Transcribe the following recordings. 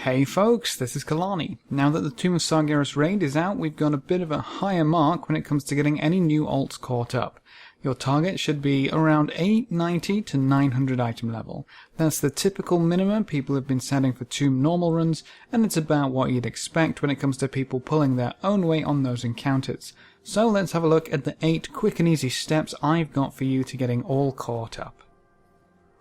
Hey folks, this is Kelani. Now that the Tomb of Sargeras raid is out, we've got a bit of a higher mark when it comes to getting any new alts caught up. Your target should be around 890 to 900 item level. That's the typical minimum people have been setting for Tomb normal runs, and it's about what you'd expect when it comes to people pulling their own weight on those encounters. So let's have a look at the 8 quick and easy steps I've got for you to getting all caught up.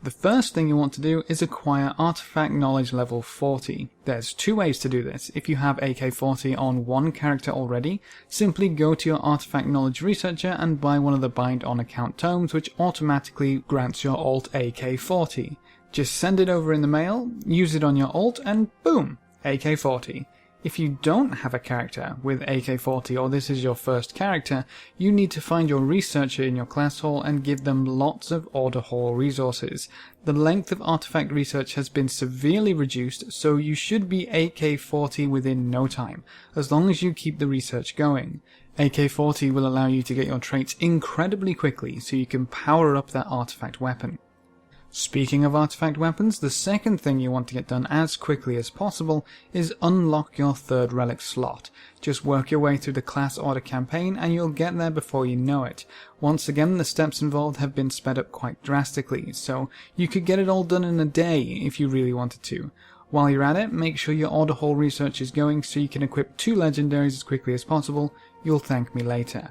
The first thing you want to do is acquire Artifact Knowledge level 40. There's 2 ways to do this. If you have AK-40 on one character already, simply go to your Artifact Knowledge Researcher and buy one of the Bind on Account tomes, which automatically grants your alt AK-40. Just send it over in the mail, use it on your alt, and boom! AK-40. If you don't have a character with AK-40 or this is your first character, you need to find your researcher in your class hall and give them lots of order hall resources. The length of artifact research has been severely reduced, so you should be AK-40 within no time, as long as you keep the research going. AK-40 will allow you to get your traits incredibly quickly, so you can power up that artifact weapon. Speaking of artifact weapons, the second thing you want to get done as quickly as possible is unlock your 3rd relic slot. Just work your way through the class order campaign and you'll get there before you know it. Once again, the steps involved have been sped up quite drastically, so you could get it all done in a day if you really wanted to. While you're at it, make sure your order hall research is going so you can equip 2 legendaries as quickly as possible. You'll thank me later.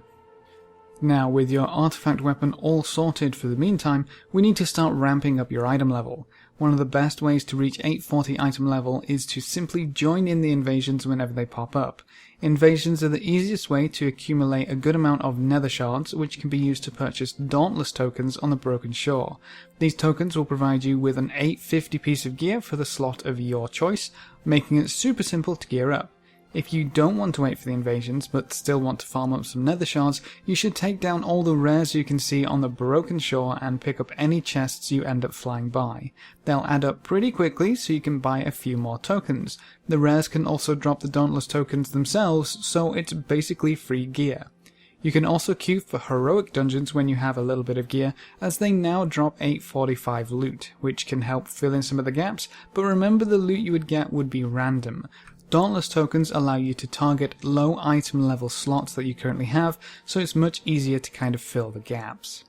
Now, with your artifact weapon all sorted for the meantime, we need to start ramping up your item level. One of the best ways to reach 840 item level is to simply join in the invasions whenever they pop up. Invasions are the easiest way to accumulate a good amount of nether shards, which can be used to purchase Dauntless tokens on the Broken Shore. These tokens will provide you with an 850 piece of gear for the slot of your choice, making it super simple to gear up. If you don't want to wait for the invasions, but still want to farm up some nether shards, you should take down all the rares you can see on the Broken Shore and pick up any chests you end up flying by. They'll add up pretty quickly, so you can buy a few more tokens. The rares can also drop the Dauntless tokens themselves, so it's basically free gear. You can also queue for heroic dungeons when you have a little bit of gear, as they now drop 845 loot, which can help fill in some of the gaps, but remember the loot you would get would be random. Dauntless tokens allow you to target low item level slots that you currently have, so it's much easier to kind of fill the gaps.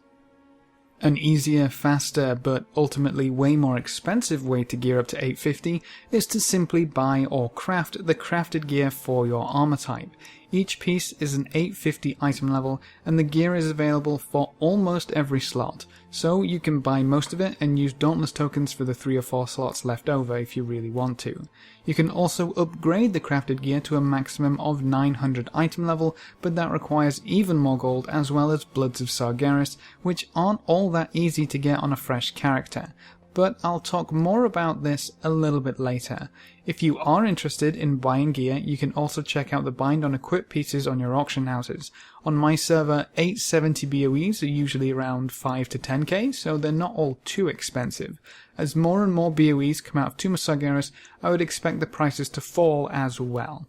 An easier, faster, but ultimately way more expensive way to gear up to 850 is to simply buy or craft the crafted gear for your armor type. Each piece is an 850 item level, and the gear is available for almost every slot, so you can buy most of it and use Dauntless tokens for the 3 or 4 slots left over if you really want to. You can also upgrade the crafted gear to a maximum of 900 item level, but that requires even more gold as well as Bloods of Sargeras, which aren't all that easy to get on a fresh character. But I'll talk more about this a little bit later. If you are interested in buying gear, you can also check out the bind on equipped pieces on your auction houses. On my server, 870 BOEs are usually around 5 to 10k, so they're not all too expensive. As more and more BOEs come out of Tomb of Sargeras, I would expect the prices to fall as well.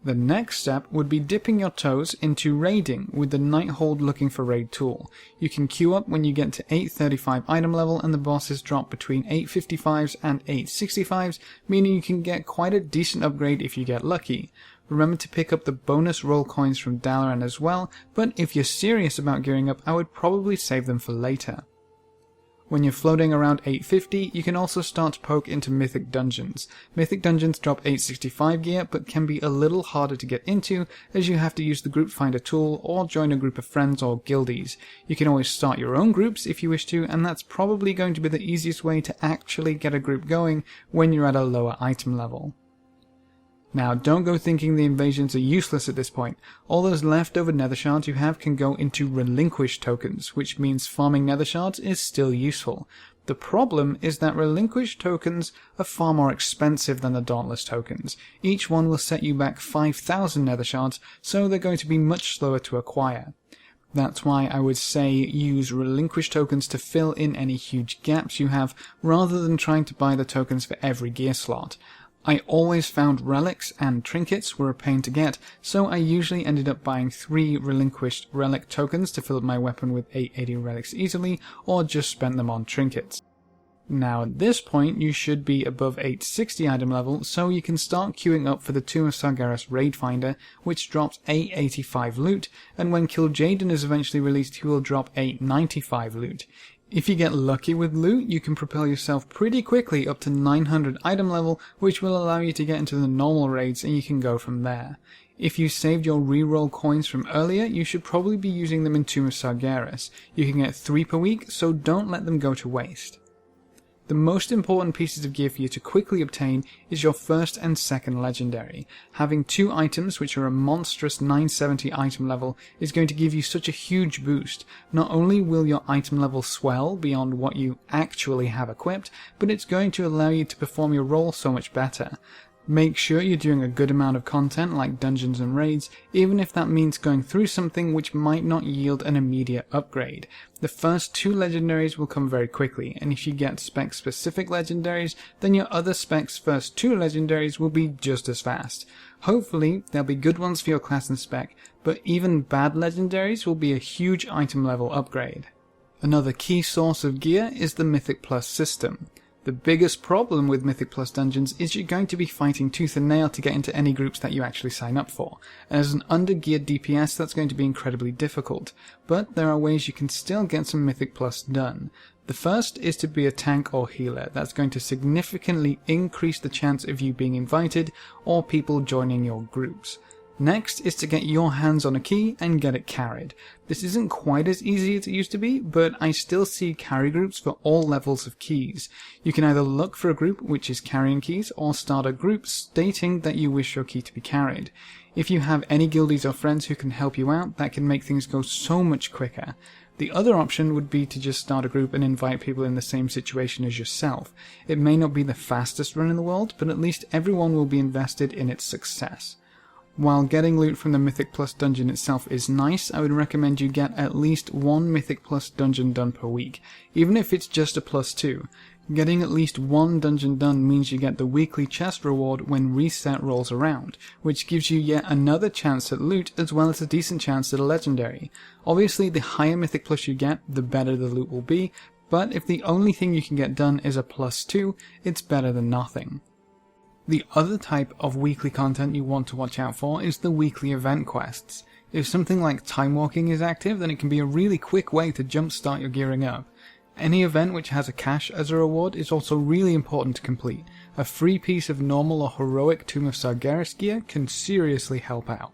The next step would be dipping your toes into raiding with the Nighthold Looking for Raid tool. You can queue up when you get to 835 item level and the bosses drop between 855s and 865s, meaning you can get quite a decent upgrade if you get lucky. Remember to pick up the bonus roll coins from Dalaran as well, but if you're serious about gearing up, I would probably save them for later. When you're floating around 850, you can also start to poke into Mythic Dungeons. Mythic Dungeons drop 865 gear, but can be a little harder to get into, as you have to use the Group Finder tool or join a group of friends or guildies. You can always start your own groups if you wish to, and that's probably going to be the easiest way to actually get a group going when you're at a lower item level. Now, don't go thinking the invasions are useless at this point. All those leftover nether shards you have can go into relinquished tokens, which means farming nether shards is still useful. The problem is that relinquished tokens are far more expensive than the Dauntless tokens. Each one will set you back 5,000 nether shards, so they're going to be much slower to acquire. That's why I would say use relinquished tokens to fill in any huge gaps you have, rather than trying to buy the tokens for every gear slot. I always found relics and trinkets were a pain to get, so I usually ended up buying 3 relinquished relic tokens to fill up my weapon with 880 relics easily, or just spent them on trinkets. Now at this point you should be above 860 item level, so you can start queuing up for the Tomb of Sargeras raid finder, which drops 885 loot, and when Kill Jaden is eventually released he will drop 895 loot. If you get lucky with loot, you can propel yourself pretty quickly up to 900 item level, which will allow you to get into the normal raids and you can go from there. If you saved your reroll coins from earlier, you should probably be using them in Tomb of Sargeras. You can get 3 per week, so don't let them go to waste. The most important pieces of gear for you to quickly obtain is your first and second legendary. Having 2 items which are a monstrous 970 item level is going to give you such a huge boost. Not only will your item level swell beyond what you actually have equipped, but it's going to allow you to perform your role so much better. Make sure you're doing a good amount of content like dungeons and raids, even if that means going through something which might not yield an immediate upgrade. The first 2 legendaries will come very quickly, and if you get spec specific legendaries, then your other spec's first 2 legendaries will be just as fast. Hopefully there'll be good ones for your class and spec, but even bad legendaries will be a huge item level upgrade. Another key source of gear is the Mythic Plus system. The biggest problem with Mythic Plus dungeons is you're going to be fighting tooth and nail to get into any groups that you actually sign up for. As an under-geared DPS, that's going to be incredibly difficult, but there are ways you can still get some Mythic Plus done. The first is to be a tank or healer. That's going to significantly increase the chance of you being invited or people joining your groups. Next is to get your hands on a key and get it carried. This isn't quite as easy as it used to be, but I still see carry groups for all levels of keys. You can either look for a group which is carrying keys, or start a group stating that you wish your key to be carried. If you have any guildies or friends who can help you out, that can make things go so much quicker. The other option would be to just start a group and invite people in the same situation as yourself. It may not be the fastest run in the world, but at least everyone will be invested in its success. While getting loot from the Mythic Plus dungeon itself is nice, I would recommend you get at least 1 Mythic Plus dungeon done per week, even if it's just a +2. Getting at least 1 dungeon done means you get the weekly chest reward when reset rolls around, which gives you yet another chance at loot as well as a decent chance at a legendary. Obviously the higher Mythic Plus you get, the better the loot will be, but if the only thing you can get done is a +2, it's better than nothing. The other type of weekly content you want to watch out for is the weekly event quests. If something like time walking is active, then it can be a really quick way to jumpstart your gearing up. Any event which has a cache as a reward is also really important to complete. A free piece of normal or heroic Tomb of Sargeras gear can seriously help out.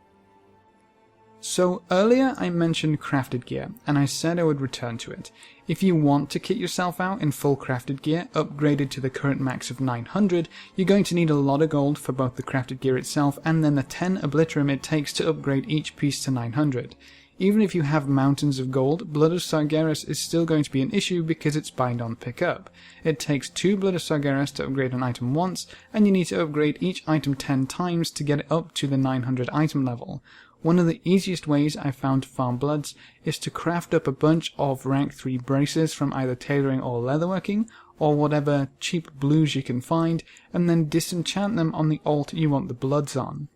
So earlier I mentioned crafted gear, and I said I would return to it. If you want to kit yourself out in full crafted gear, upgraded to the current max of 900, you're going to need a lot of gold for both the crafted gear itself and then the 10 obliterum it takes to upgrade each piece to 900. Even if you have mountains of gold, Blood of Sargeras is still going to be an issue because it's bind on pick up. It takes 2 Blood of Sargeras to upgrade an item once, and you need to upgrade each item 10 times to get it up to the 900 item level. One of the easiest ways I've found to farm bloods is to craft up a bunch of rank 3 braces from either tailoring or leatherworking, or whatever cheap blues you can find, and then disenchant them on the alt you want the bloods on.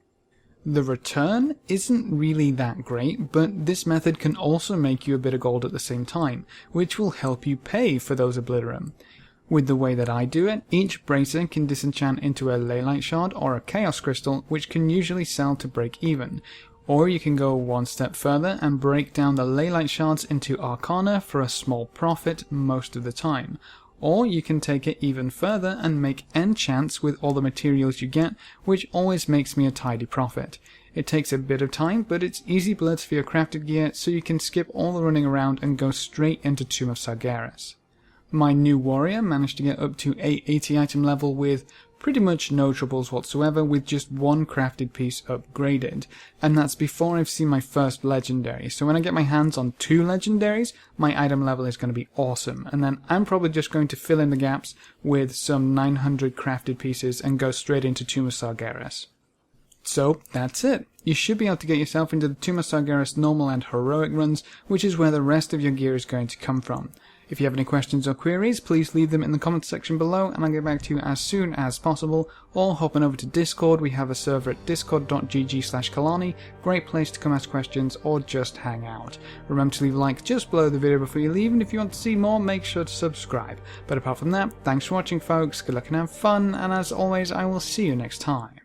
The return isn't really that great, but this method can also make you a bit of gold at the same time, which will help you pay for those obliterum. With the way that I do it, each bracer can disenchant into a Leylight shard or a Chaos Crystal, which can usually sell to break even. Or you can go one step further and break down the Leylight shards into Arcana for a small profit most of the time. Or you can take it even further and make enchants with all the materials you get, which always makes me a tidy profit. It takes a bit of time, but it's easy bloods for your crafted gear, so you can skip all the running around and go straight into Tomb of Sargeras. My new warrior managed to get up to 880 item level with pretty much no troubles whatsoever, with just 1 crafted piece upgraded, and that's before I've seen my first legendary. So when I get my hands on 2 legendaries, my item level is going to be awesome, and then I'm probably just going to fill in the gaps with some 900 crafted pieces and go straight into Tomb of Sargeras. So that's it. You should be able to get yourself into the Tomb of Sargeras normal and heroic runs, which is where the rest of your gear is going to come from. If you have any questions or queries, please leave them in the comments section below and I'll get back to you as soon as possible. Or hop on over to Discord. We have a server at discord.gg/Kelani. Great place to come ask questions or just hang out. Remember to leave a like just below the video before you leave, and if you want to see more, make sure to subscribe. But apart from that, thanks for watching folks, good luck and have fun, and as always I will see you next time.